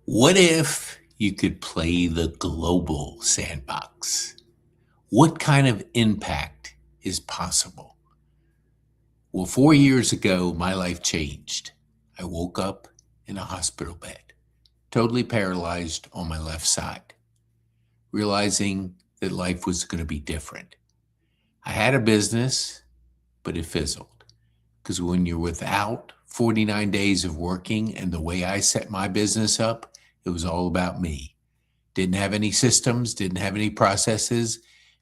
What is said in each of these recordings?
What if you could play the global sandbox? What kind of impact is possible? Well, 4 years ago, my life changed. I woke up in a hospital bed, totally paralyzed on my left side, realizing that life was going to be different. I had a business, but it fizzled because when you're without 49 days of working and the way I set my business up, it was all about me. Didn't have any systems, didn't have any processes,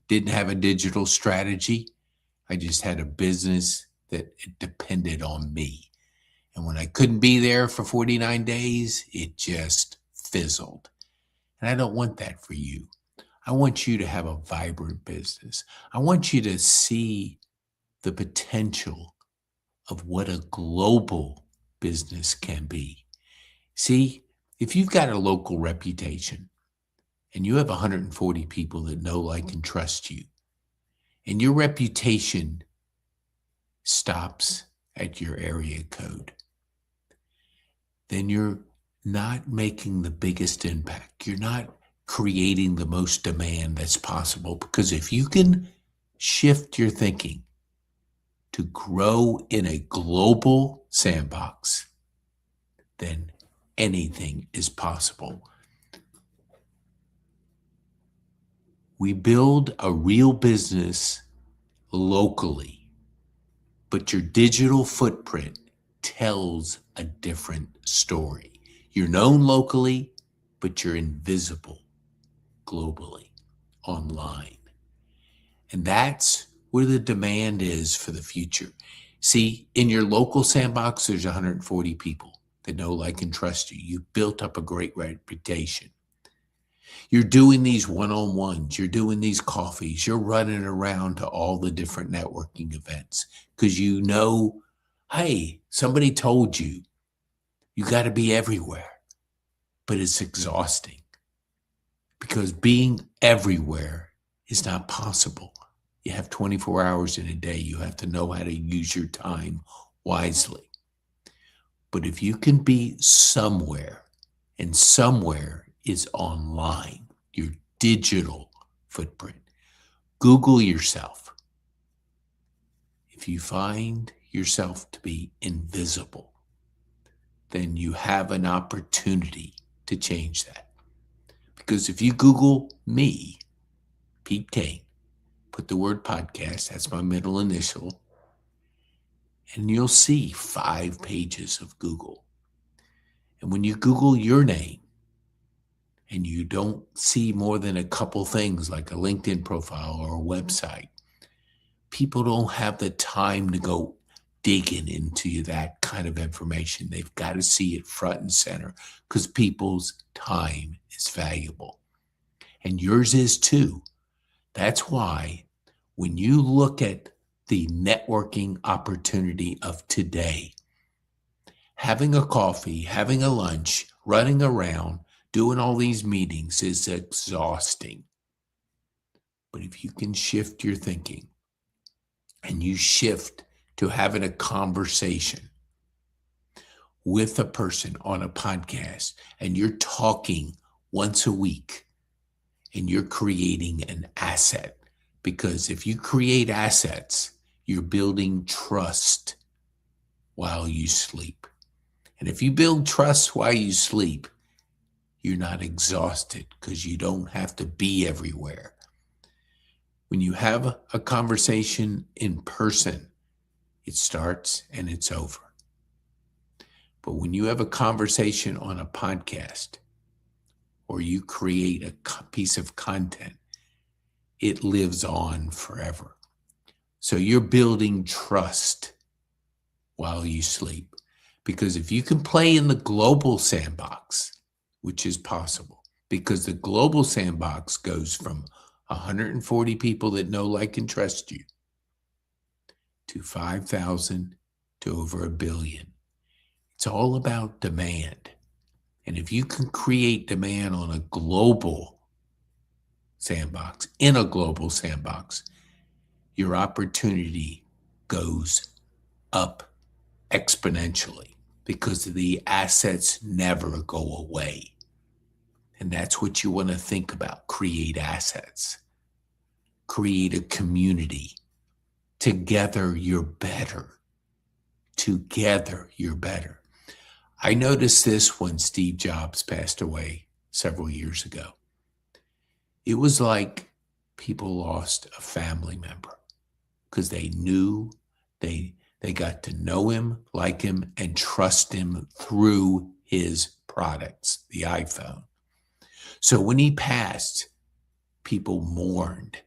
didn't have a digital strategy. I just had a business that it depended on me. And when I couldn't be there for 49 days, it just fizzled. And I don't want that for you. I want you to have a vibrant business. I want you to see the potential of what a global business can be. See, if you've got a local reputation, and you have 140 people that know, like, and trust you, and your reputation stops at your area code, then you're not making the biggest impact. You're not creating the most demand that's possible. Because if you can shift your thinking to grow in a global sandbox, then anything is possible. We build a real business locally, but your digital footprint tells a different story. You're known locally, but you're invisible globally, online. And that's where the demand is for the future. See, in your local sandbox, there's 140 people that know, like, and trust you. You've built up a great reputation. You're doing these one-on-ones, you're doing these coffees, you're running around to all the different networking events because you know, hey, somebody told you, you got to be everywhere. But it's exhausting because being everywhere is not possible. You have 24 hours in a day. You have to know how to use your time wisely. But if you can be somewhere, and somewhere is online, your digital footprint. Google yourself. If you find yourself to be invisible, then you have an opportunity to change that. Because if you Google me, Pete Kane, put the word podcast, that's my middle initial, and you'll see 5 pages of Google. And when you Google your name, and you don't see more than a couple things like a LinkedIn profile or a website, people don't have the time to go digging into that kind of information. They've got to see it front and center because people's time is valuable. And yours is too. That's why when you look at the networking opportunity of today, having a coffee, having a lunch, running around, doing all these meetings is exhausting. But if you can shift your thinking and you shift to having a conversation with a person on a podcast and you're talking once a week and you're creating an asset, because if you create assets, you're building trust while you sleep. And if you build trust while you sleep, you're not exhausted because you don't have to be everywhere. When you have a conversation in person, it starts and it's over. But when you have a conversation on a podcast or you create a piece of content, it lives on forever. So you're building trust while you sleep. Because if you can play in the global sandbox, which is possible, because the global sandbox goes from 140 people that know, like, and trust you to 5,000 to over 1 billion. It's all about demand. And if you can create demand on a global sandbox, in a global sandbox, your opportunity goes up exponentially because the assets never go away. And that's what you want to think about. Create assets, create a community. Together, you're better. Together, you're better. I noticed this when Steve Jobs passed away several years ago. It was like people lost a family member because they knew they got to know him, like him, and trust him through his products, the iPhone. So when he passed, people mourned,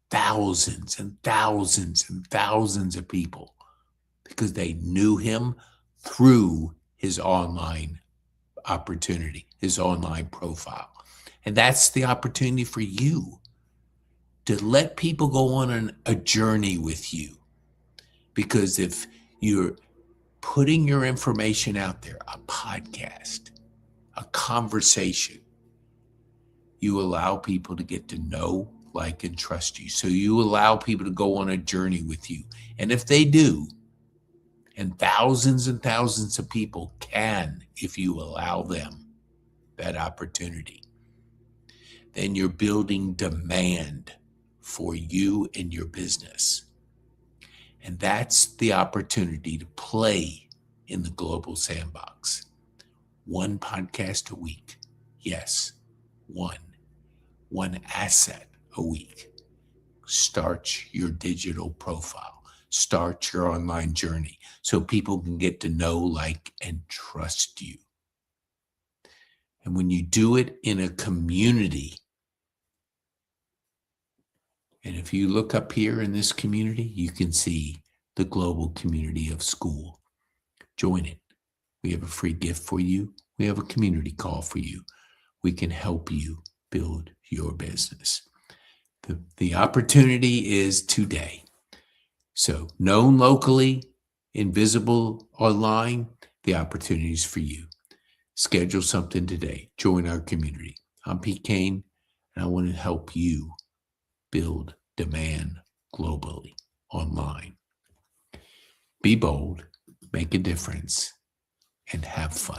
thousands and thousands and thousands of people, because they knew him through his online opportunity, his online profile. And that's the opportunity for you to let people go on a journey with you. Because if you're putting your information out there, a podcast, a conversation, you allow people to get to know, like, and trust you. So you allow people to go on a journey with you. And if they do, and thousands of people can, if you allow them that opportunity, then you're building demand for you and your business. And that's the opportunity to play in the global sandbox. One podcast a week. Yes, one asset a week. Start your digital profile. Start your online journey so people can get to know, like, and trust you. And when you do it in a community, and if you look up here in this community, you can see the global community of school. Join it. We have a free gift for you. We have a community call for you. We can help you build your business. The opportunity is today. So known locally, invisible online, the opportunity is for you. Schedule something today. Join our community. I'm Pete Kane, and I want to help you build demand globally, online. Be bold, make a difference, and have fun.